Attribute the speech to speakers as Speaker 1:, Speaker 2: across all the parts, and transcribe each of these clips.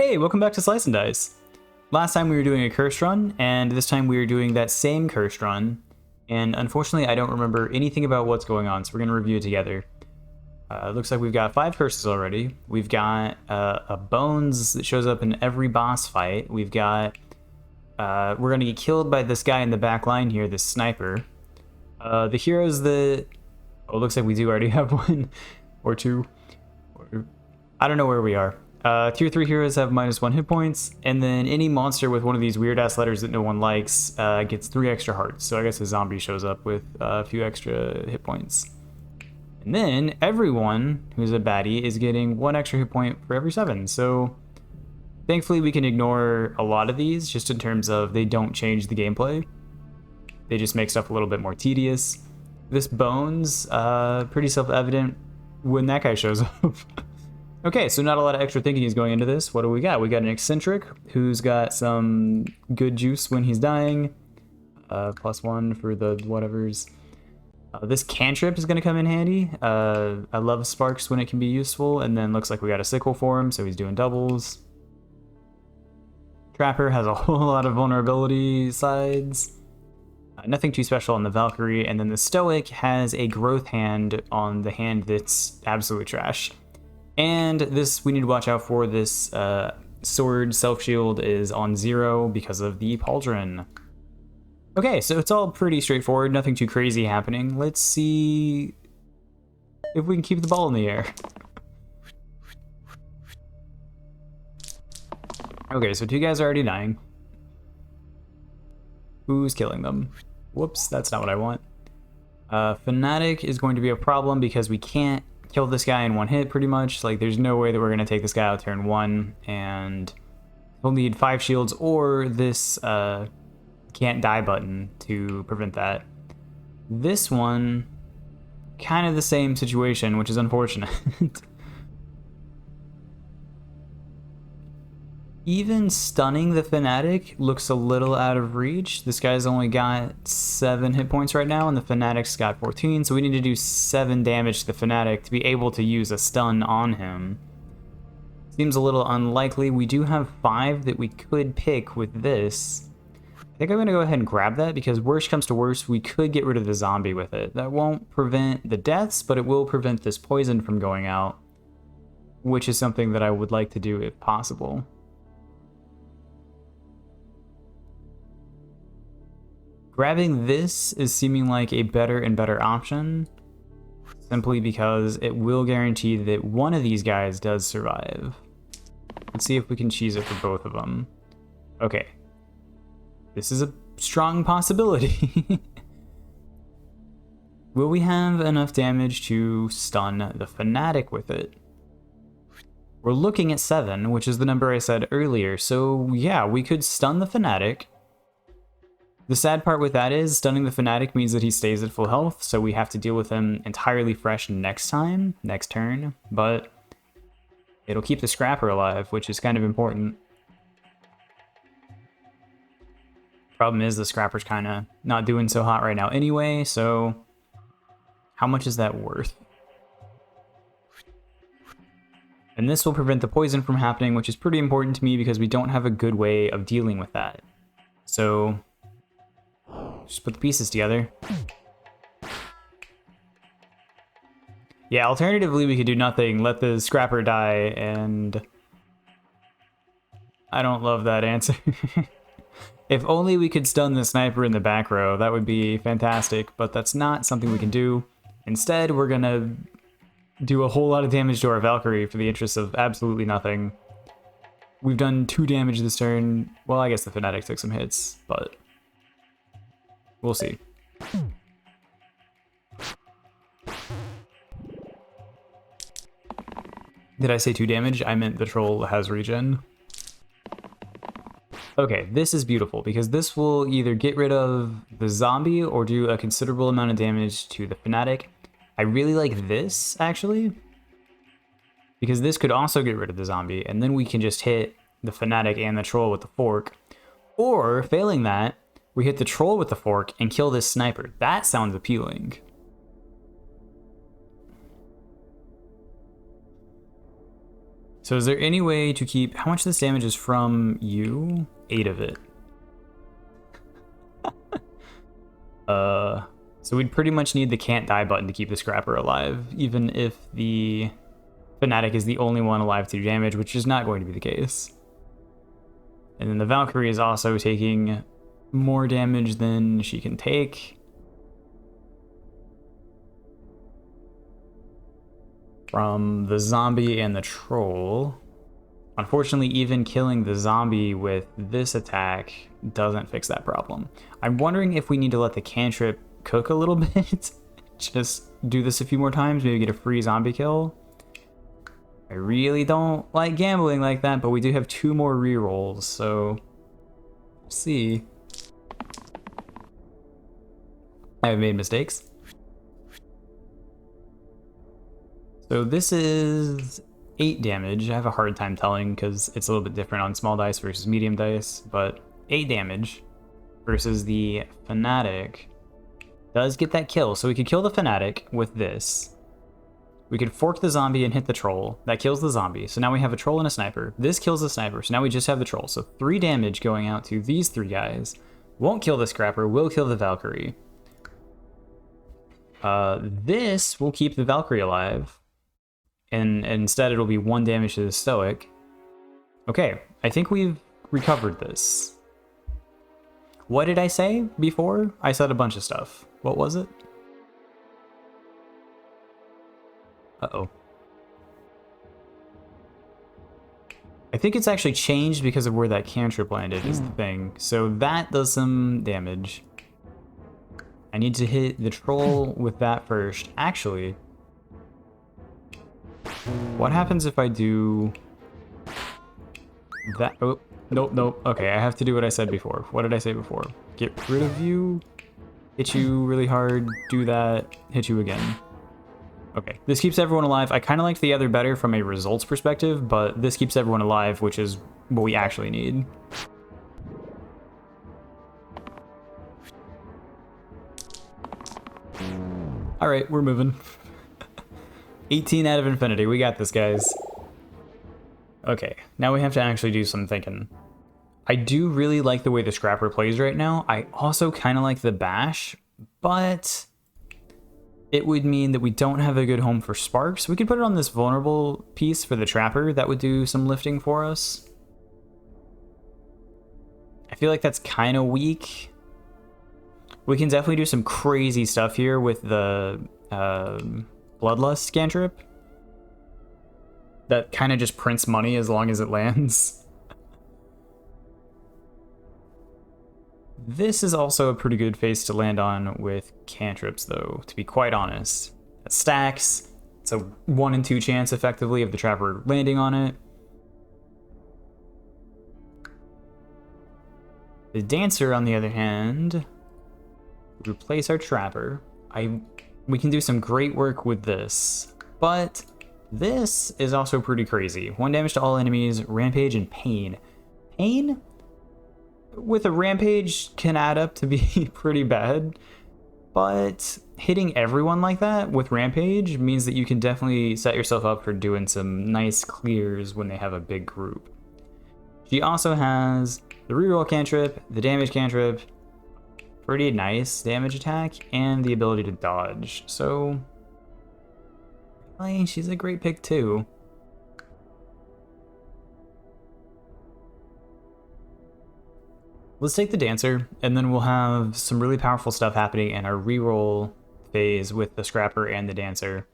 Speaker 1: Hey, welcome back to Slice and Dice. Last time we were doing a cursed run, and this time we are doing that same cursed run. And unfortunately, I don't remember anything about what's going on, so we're going to review it together. It looks like we've got 5 curses already. We've got a bones that shows up in every boss fight. We've got... we're going to get killed by this guy in the back line here, this sniper. The heroes that... Oh, it looks like we do already have one or two. I don't know where we are. Tier 3 heroes have -1 hit points, and then any monster with one of these weird-ass letters that no one likes gets 3 extra hearts. So I guess a zombie shows up with a few extra hit points. And then everyone who's a baddie is getting 1 extra hit point for every 7. So thankfully we can ignore a lot of these, just in terms of they don't change the gameplay. They just make stuff a little bit more tedious. This bones, pretty self-evident when that guy shows up. Okay, so not a lot of extra thinking is going into this. What do we got? We got an eccentric who's got some good juice when he's dying. +1 for the whatevers. This cantrip is going to come in handy. I love sparks when it can be useful. And then looks like we got a sickle for him, so he's doing doubles. Trapper has a whole lot of vulnerability sides. Nothing too special on the Valkyrie. And then the Stoic has a growth hand on the hand that's absolutely trash. And this, we need to watch out for this sword self-shield is on 0 because of the pauldron. Okay, so it's all pretty straightforward, nothing too crazy happening. Let's see if we can keep the ball in the air. Okay, so 2 guys are already dying. Who's killing them? Whoops, that's not what I want. Fanatic is going to be a problem because we can't kill this guy in 1 hit, pretty much. Like, there's no way that we're going to take this guy out turn 1, and we'll need 5 shields or this can't die button to prevent that. This one, kind of the same situation, which is unfortunate. Even stunning the Fanatic looks a little out of reach. This guy's only got 7 hit points right now, and the Fanatic's got 14, so we need to do 7 damage to the Fanatic to be able to use a stun on him. Seems a little unlikely. We do have 5 that we could pick with this. I think I'm going to go ahead and grab that, because worst comes to worst, we could get rid of the zombie with it. That won't prevent the deaths, but it will prevent this poison from going out, which is something that I would like to do if possible. Grabbing this is seeming like a better and better option, simply because it will guarantee that one of these guys does survive. Let's see if we can cheese it for both of them. Okay. This is a strong possibility. Will we have enough damage to stun the Fanatic with it? We're looking at 7, which is the number I said earlier, so yeah, we could stun the Fanatic. The sad part with that is, stunning the Fanatic means that he stays at full health, so we have to deal with him entirely fresh next turn, but it'll keep the Scrapper alive, which is kind of important. Problem is, the Scrapper's kind of not doing so hot right now anyway, so how much is that worth? And this will prevent the poison from happening, which is pretty important to me because we don't have a good way of dealing with that. So just put the pieces together. Yeah, alternatively, we could do nothing, let the Scrapper die, and I don't love that answer. If only we could stun the sniper in the back row, that would be fantastic, but that's not something we can do. Instead, we're gonna do a whole lot of damage to our Valkyrie for the interest of absolutely nothing. We've done 2 damage this turn. Well, I guess the Fanatic took some hits, but we'll see. Did I say 2 damage? I meant the troll has regen. Okay, this is beautiful because this will either get rid of the zombie or do a considerable amount of damage to the Fanatic. I really like this, actually, because this could also get rid of the zombie, and then we can just hit the Fanatic and the troll with the fork. Or, failing that, we hit the troll with the fork and kill this sniper. That sounds appealing. So is there any way to keep... How much of this damage is from you? 8 of it. So we'd pretty much need the can't die button to keep the Scrapper alive, even if the Fanatic is the only one alive to do damage, which is not going to be the case. And then the Valkyrie is also taking more damage than she can take. From the zombie and the troll. Unfortunately, even killing the zombie with this attack doesn't fix that problem. I'm wondering if we need to let the cantrip cook a little bit. Just do this a few more times, maybe get a free zombie kill. I really don't like gambling like that, but we do have 2 more rerolls, so we'll see. I have made mistakes. So this is 8 damage. I have a hard time telling because it's a little bit different on small dice versus medium dice, but 8 damage versus the Fanatic does get that kill. So we could kill the Fanatic with this. We could fork the zombie and hit the troll. That kills the zombie. So now we have a troll and a sniper. This kills the sniper. So now we just have the troll. So 3 damage going out to these 3 guys. Won't kill the Scrapper, will kill the Valkyrie. This will keep the Valkyrie alive. And instead it'll be 1 damage to the Stoic. Okay, I think we've recovered this. What did I say before? I said a bunch of stuff. What was it? Uh-oh. I think it's actually changed because of where that cantrip landed is the thing. So that does some damage. I need to hit the troll with that first. Actually, what happens if I do that? Oh, nope, nope. Okay, I have to do what I said before. What did I say before? Get rid of you, hit you really hard, do that, hit you again. Okay, this keeps everyone alive. I kind of liked the other better from a results perspective, but this keeps everyone alive, which is what we actually need. All right, we're moving. 18 out of infinity. We got this, guys. Okay, now we have to actually do some thinking. I do really like the way the Scrapper plays right now. I also kind of like the bash, but it would mean that we don't have a good home for sparks. We could put it on this vulnerable piece for the Trapper. That would do some lifting for us. I feel like that's kind of weak. We can definitely do some crazy stuff here with the Bloodlust cantrip. That kind of just prints money as long as it lands. This is also a pretty good face to land on with cantrips, though, to be quite honest. It stacks. It's a 1 in 2 chance, effectively, of the Trapper landing on it. The Dancer, on the other hand, replace our Trapper. We can do some great work with this, but this is also pretty crazy. 1 damage to all enemies, Rampage, and Pain. Pain with a Rampage can add up to be pretty bad, but hitting everyone like that with Rampage means that you can definitely set yourself up for doing some nice clears when they have a big group. She also has the reroll cantrip, the damage cantrip, pretty nice damage attack, and the ability to dodge. So she's a great pick too. Let's take the Dancer, and then we'll have some really powerful stuff happening in our reroll phase with the Scrapper and the Dancer.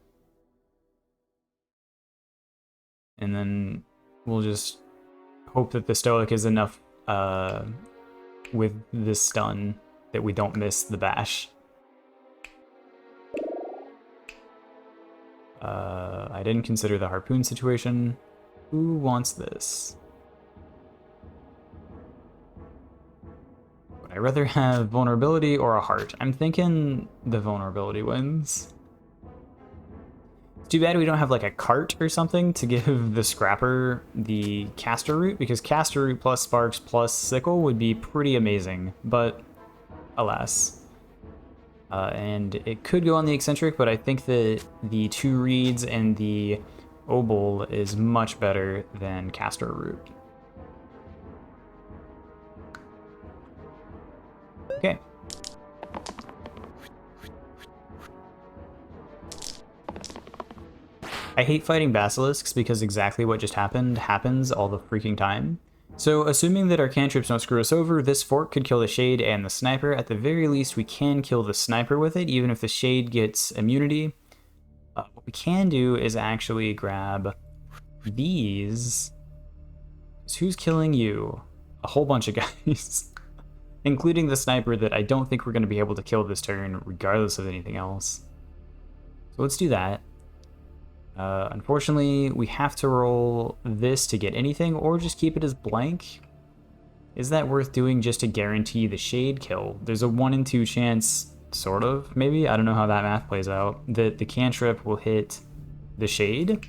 Speaker 1: And then we'll just hope that the Stoic is enough with this stun that we don't miss the bash. I didn't consider the harpoon situation. Who wants this? Would I rather have vulnerability or a heart? I'm thinking the vulnerability wins. It's too bad we don't have like a cart or something to give the Scrapper the caster root, because caster root plus sparks plus sickle would be pretty amazing, but alas. And it could go on the eccentric, but I think that the 2 reeds and the Obol is much better than Castor Root. Okay. I hate fighting basilisks because exactly what just happened happens all the freaking time. So assuming that our cantrips don't screw us over, this fork could kill the Shade and the Sniper. At the very least, we can kill the Sniper with it, even if the Shade gets immunity. What we can do is actually grab these. So who's killing you? A whole bunch of guys. Including the Sniper that I don't think we're going to be able to kill this turn, regardless of anything else. So let's do that. Unfortunately, we have to roll this to get anything, or just keep it as blank. Is that worth doing just to guarantee the Shade kill? There's a 1 in 2 chance, sort of, maybe? I don't know how that math plays out. That the cantrip will hit the Shade,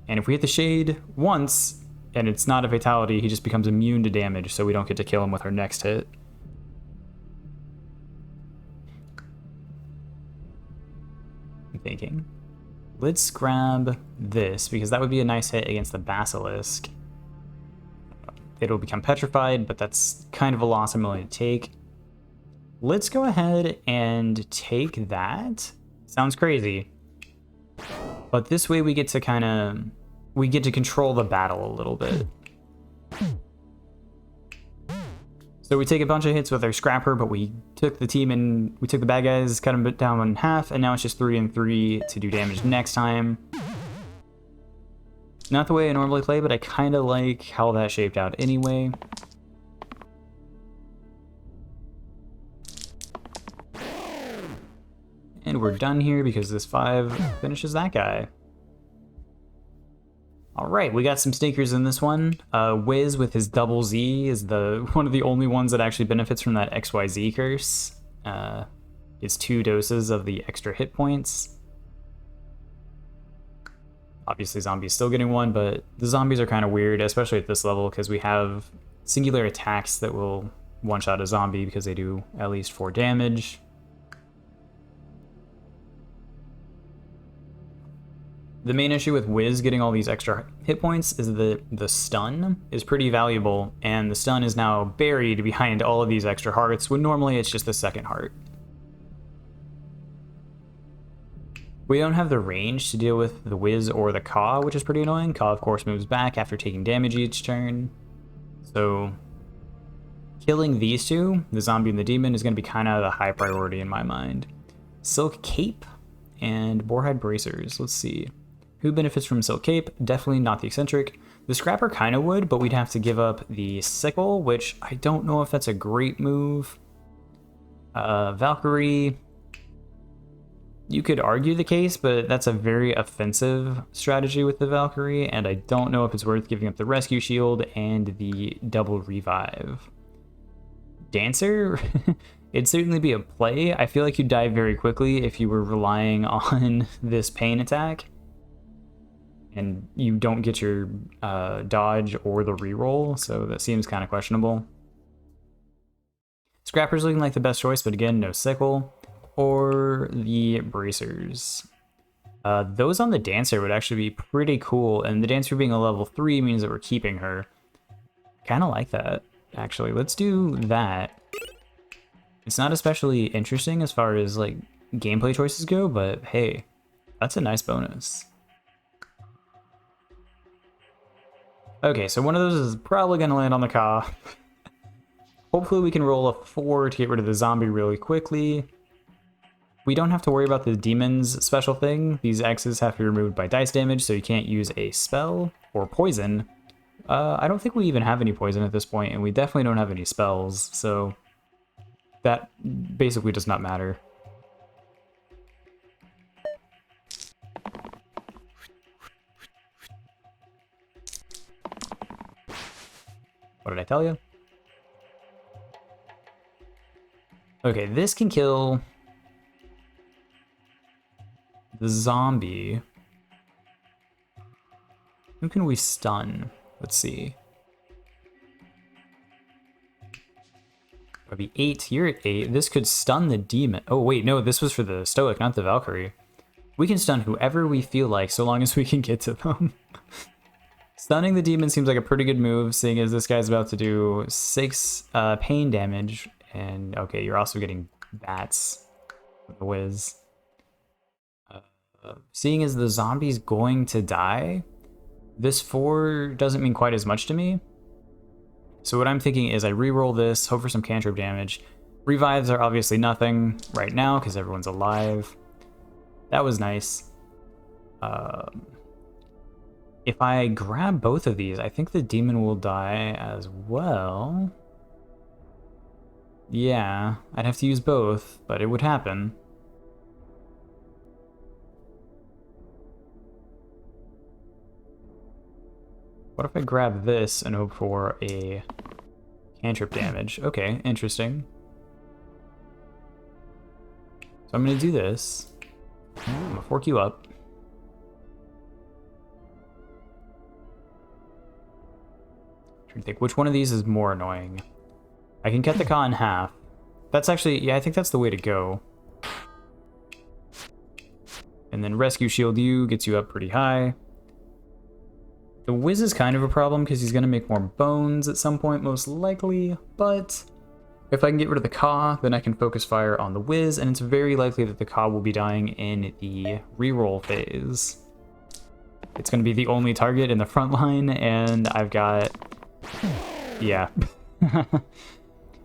Speaker 1: and if we hit the Shade once, and it's not a fatality, he just becomes immune to damage, so we don't get to kill him with our next hit. I'm thinking. Let's grab this, because that would be a nice hit against the Basilisk. It'll become petrified, but that's kind of a loss I'm willing to take. Let's go ahead and take that. Sounds crazy. But this way we get to we get to control the battle a little bit. So we take a bunch of hits with our Scrapper, but we took the team and we took the bad guys, cut them down in half, and now it's just 3 and 3 to do damage next time. Not the way I normally play, but I kind of like how that shaped out anyway. And we're done here because this 5 finishes that guy. Alright, we got some sneakers in this one. Wiz with his double Z is one of the only ones that actually benefits from that XYZ curse. It's 2 doses of the extra hit points. Obviously Zombie's still getting 1, but the zombies are kind of weird, especially at this level, because we have singular attacks that will one-shot a zombie because they do at least 4 damage. The main issue with Wiz getting all these extra hit points is that the stun is pretty valuable, and the stun is now buried behind all of these extra hearts, when normally it's just the second heart. We don't have the range to deal with the Wiz or the Caw, which is pretty annoying. Caw, of course, moves back after taking damage each turn. So killing these two, the zombie and the demon, is going to be kind of a high priority in my mind. Silk Cape and Boarhide Bracers. Let's see. Who benefits from Silk Cape? Definitely not the Eccentric. The Scrapper kind of would, but we'd have to give up the Sickle, which I don't know if that's a great move. Valkyrie, you could argue the case, but that's a very offensive strategy with the Valkyrie, and I don't know if it's worth giving up the Rescue Shield and the double revive. Dancer? It'd certainly be a play. I feel like you'd die very quickly if you were relying on this pain attack, and you don't get your dodge or the reroll, so that seems kind of questionable. Scrapper's looking like the best choice, but again, no Sickle. Or the Bracers. Those on the Dancer would actually be pretty cool, and the Dancer being a level 3 means that we're keeping her. Kind of like that, actually. Let's do that. It's not especially interesting as far as like gameplay choices go, but hey, that's a nice bonus. Okay, so one of those is probably going to land on the Caw. Hopefully we can roll a 4 to get rid of the zombie really quickly. We don't have to worry about the demon's special thing. These X's have to be removed by dice damage, so you can't use a spell or poison. I don't think we even have any poison at this point, and we definitely don't have any spells, so that basically does not matter. What did I tell you? Okay, this can kill the zombie. Who can we stun? Let's see. That'd be 8. You're at 8. This could stun the demon. Oh, wait, no, this was for the Stoic, not the Valkyrie. We can stun whoever we feel like, so long as we can get to them. Stunning the demon seems like a pretty good move, seeing as this guy's about to do 6 pain damage. And okay, you're also getting bats with the whiz. Seeing as the zombie's going to die, this 4 doesn't mean quite as much to me. So what I'm thinking is I re-roll this, hope for some cantrip damage. Revives are obviously nothing right now because everyone's alive. That was nice. If I grab both of these, I think the demon will die as well. Yeah, I'd have to use both, but it would happen. What if I grab this and hope for a cantrip damage? Okay, interesting. So I'm going to do this. I'm going to fork you up. I'm trying to think which one of these is more annoying. I can cut the Ka in half. That's actually, yeah, I think that's the way to go. And then rescue shield you, gets you up pretty high. The whiz is kind of a problem because he's going to make more bones at some point, most likely, but if I can get rid of the Ka, then I can focus fire on the whiz, and it's very likely that the Ka will be dying in the reroll phase. It's going to be the only target in the front line, and I've got... yeah.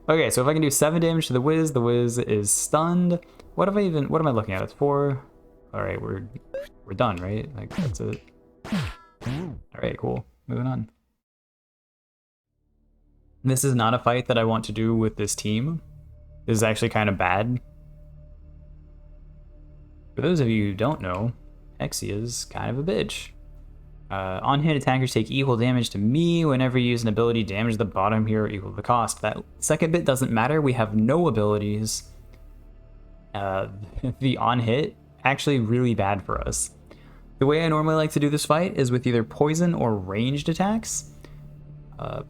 Speaker 1: Okay, so if I can do 7 damage to the whiz is stunned. What am I looking at? It's 4. Alright, we're done, right? Like, that's it. Alright, cool. Moving on. This is not a fight that I want to do with this team. This is actually kind of bad. For those of you who don't know, Hexia's kind of a bitch. On-hit attackers take equal damage to me whenever you use an ability. Damage the bottom here equal to the cost. That second bit doesn't matter. We have no abilities. The on-hit, actually really bad for us. The way I normally like to do this fight is with either poison or ranged attacks.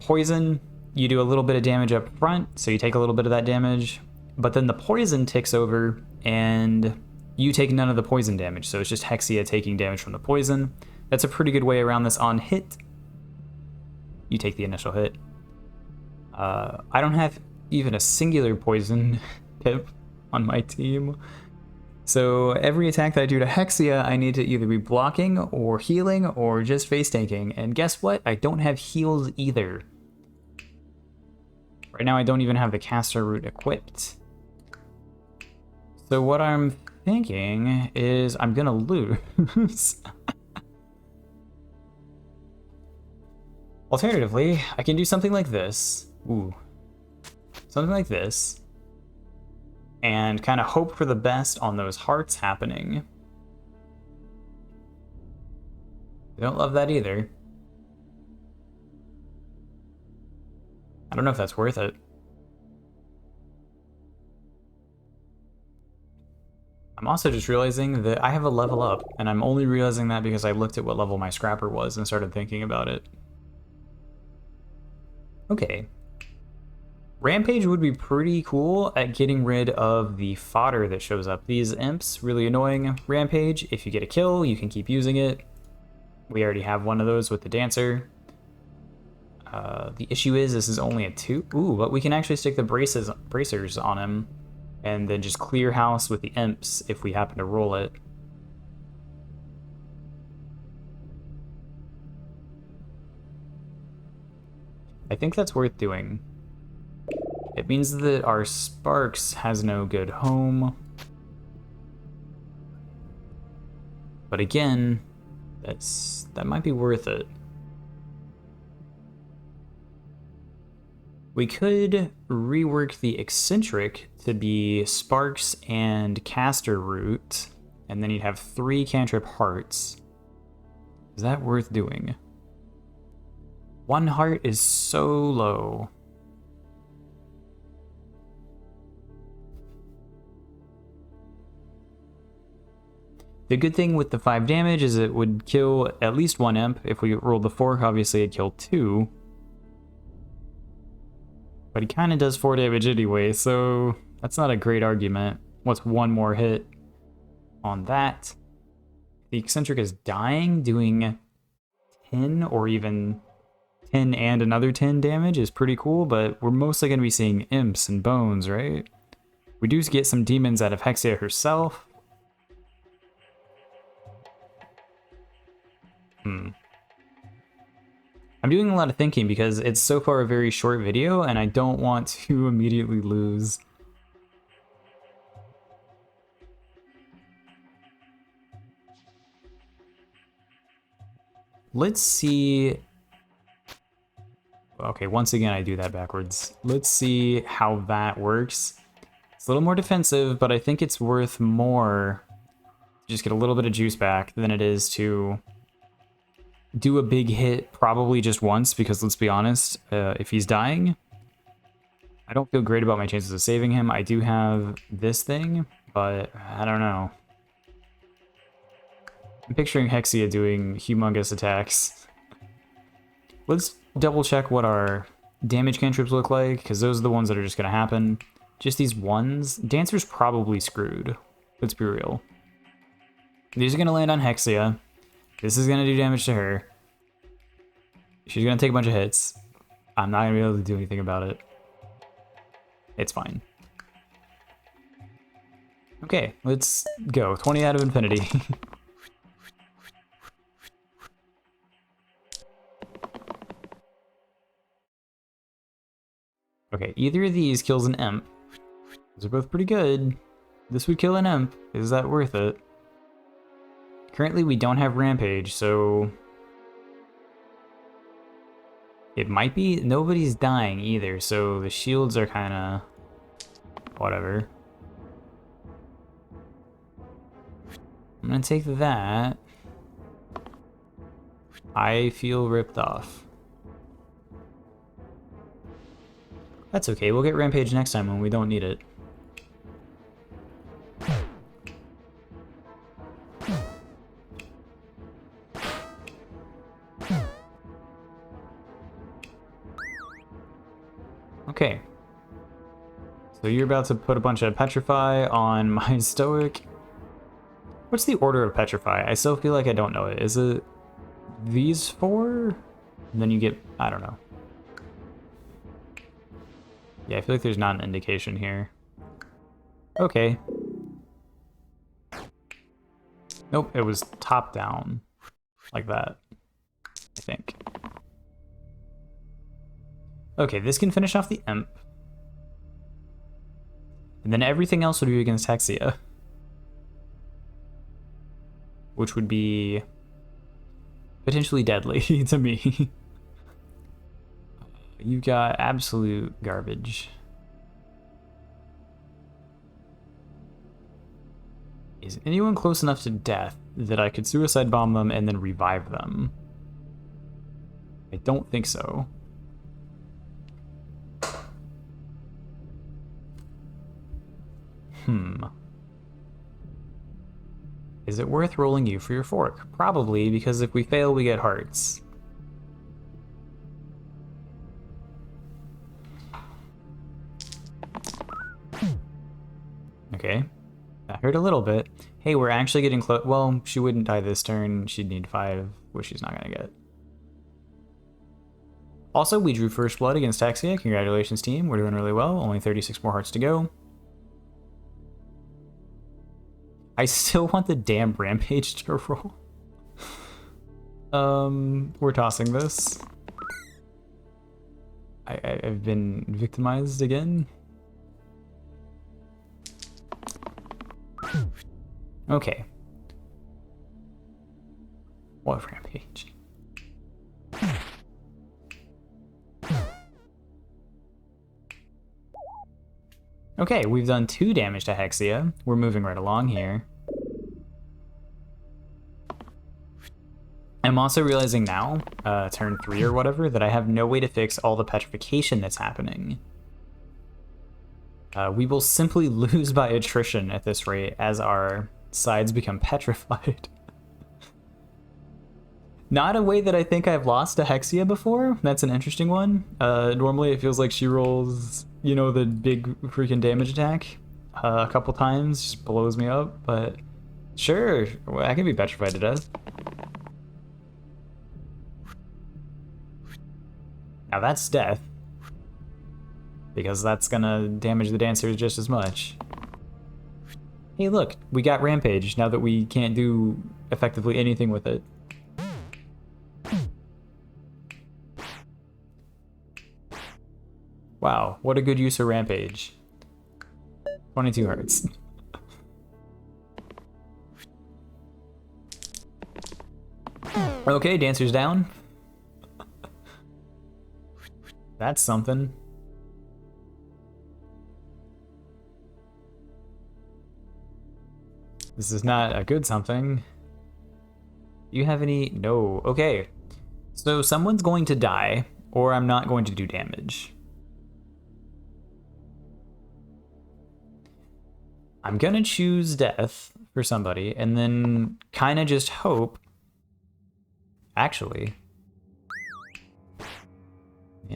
Speaker 1: Poison, you do a little bit of damage up front, so you take a little bit of that damage, but then the poison ticks over and you take none of the poison damage, so it's just Hexia taking damage from the poison. That's a pretty good way around this on hit. You take the initial hit. I don't have even a singular poison tip on my team. So every attack that I do to Hexia, I need to either be blocking or healing or just face tanking. And guess what? I don't have heals either. Right now I don't even have the caster root equipped. So what I'm thinking is I'm gonna lose. Alternatively, I can do something like this. Ooh. Something like this. And kind of hope for the best on those hearts happening. I don't love that either. I don't know if that's worth it. I'm also just realizing that I have a level up, and I'm only realizing that because I looked at what level my scrapper was and started thinking about it. Okay. Rampage would be pretty cool at getting rid of the fodder that shows up. These imps, really annoying. Rampage, if you get a kill, you can keep using it. We already have one of those with the dancer. The issue is this is only a 2. Ooh, but we can actually stick the bracers on him and then just clear house with the imps if we happen to roll it. I think that's worth doing. It means that our Sparks has no good home. But again, that might be worth it. We could rework the eccentric to be Sparks and Caster Root, and then you'd have 3 cantrip hearts. Is that worth doing? 1 heart is so low. The good thing with the 5 damage is it would kill at least 1 imp. If we rolled the 4, obviously it'd kill 2. But he kind of does 4 damage anyway, so that's not a great argument. What's 1 more hit on that? the eccentric is dying, doing 10 or even 10 and another 10 damage is pretty cool, but we're mostly going to be seeing imps and bones, right? We do get some demons out of Hexia herself. I'm doing a lot of thinking because it's so far a very short video and I don't want to immediately lose. Let's see. Okay, once again, I do that backwards. Let's see how that works. It's a little more defensive, but I think it's worth more to just get a little bit of juice back than it is to do a big hit probably just once, because let's be honest, if he's dying, I don't feel great about my chances of saving him. I do have this thing, but I don't know. I'm picturing Hexia doing humongous attacks. Let's double check what our damage cantrips look like, because those are the ones that are just going to happen. Just these ones. Dancer's probably screwed. Let's be real. These are going to land on Hexia. This is going to do damage to her. She's going to take a bunch of hits. I'm not going to be able to do anything about it. It's fine. Okay, let's go. 20 out of infinity. Okay, either of these kills an imp. Those are both pretty good. This would kill an imp. Is that worth it? Currently, we don't have Rampage, so it might be. Nobody's dying either, so the shields are kind of whatever. I'm gonna take that. I feel ripped off. That's okay, we'll get Rampage next time when we don't need it. Okay. So you're about to put a bunch of Petrify on my Stoic. What's the order of Petrify? I still feel like I don't know it. Is it these four? And then you get, I don't know. Yeah, I feel like there's not an indication here. Okay. Nope, it was top down. Like that. I think. Okay, this can finish off the imp. And then everything else would be against Hexia. Which would be potentially deadly to me. You got absolute garbage. Is anyone close enough to death that I could suicide bomb them and then revive them? I don't think so. Is it worth rolling you for your fork? Probably, because if we fail, we get hearts. Okay. That hurt a little bit. Hey, we're actually getting close. Well, she wouldn't die this turn. She'd need 5, which she's not going to get. Also, we drew first blood against Hexia. Congratulations, team. We're doing really well. Only 36 more hearts to go. I still want the damn Rampage to roll. We're tossing this. I've been victimized again. Okay. What Rampage? Okay, we've done 2 damage to Hexia. We're moving right along here. I'm also realizing now, turn 3 or whatever, that I have no way to fix all the petrification that's happening. We will simply lose by attrition at this rate as our sides become petrified. Not a way that I think I've lost to Hexia before. That's an interesting one. Normally it feels like she rolls, you know, the big freaking damage attack a couple times, just blows me up, but Sure, well, I can be petrified to death. Now that's death. Because that's gonna damage the dancers just as much. Hey look, we got Rampage now that we can't do effectively anything with it. Wow, what a good use of Rampage. 22 hearts. Okay, dancer's down. That's something. This is not a good something. Do you have any? No. Okay. So someone's going to die, or I'm not going to do damage. I'm gonna choose death for somebody, and then kind of just hope. Actually.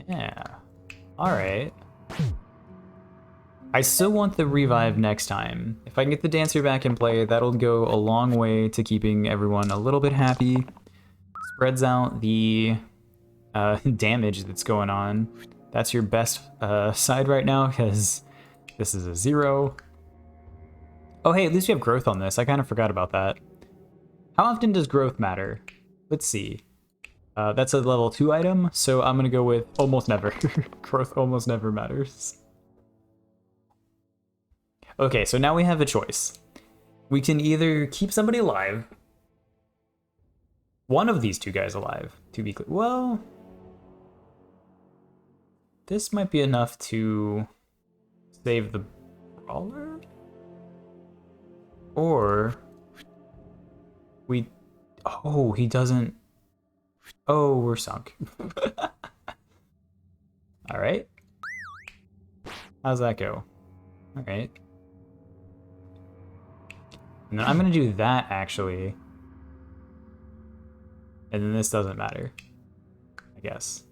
Speaker 1: Yeah. Alright. I still want the revive next time. If I can get the dancer back in play, that'll go a long way to keeping everyone a little bit happy. Spreads out the damage that's going on. That's your best side right now, because this is a 0. Oh hey, at least we have growth on this. I kind of forgot about that. How often does growth matter? Let's see. That's a level 2 item, so I'm gonna go with almost never. Growth almost never matters. Okay, so now we have a choice. We can either keep somebody alive, one of these two guys alive, to be clear. Well, this might be enough to save the brawler? Or we... Oh, he doesn't... Oh, we're sunk. Alright. How's that go? Alright. And then I'm gonna do that, actually. And then this doesn't matter, I guess.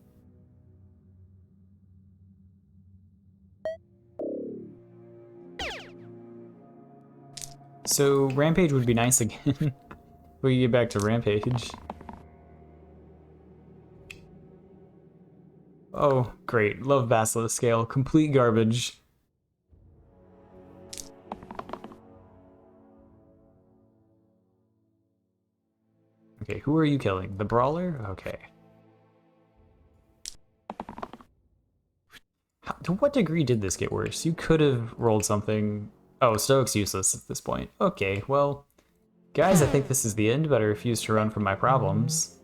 Speaker 1: So Rampage would be nice again. We can get back to Rampage. Oh, great. Love Basilisk Scale. Complete garbage. Okay, who are you killing? The Brawler? Okay. To what degree did this get worse? You could have rolled something... Oh, Stoic's useless at this point. Okay, well... Guys, I think this is the end, but I refuse to run from my problems.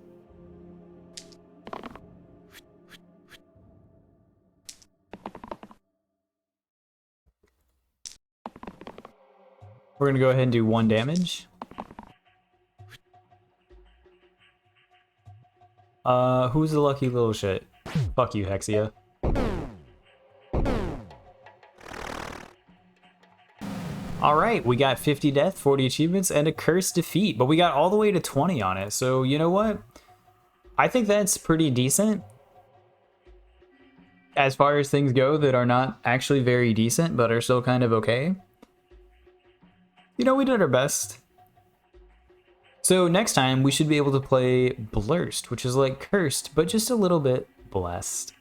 Speaker 1: We're gonna go ahead and do 1 damage. Who's the lucky little shit? Fuck you, Hexia. Alright, we got 50 death, 40 achievements, and a cursed defeat, but we got all the way to 20 on it, so you know what? I think that's pretty decent. As far as things go that are not actually very decent, but are still kind of okay. You know, we did our best. So next time, we should be able to play Blurst, which is like cursed, but just a little bit blessed.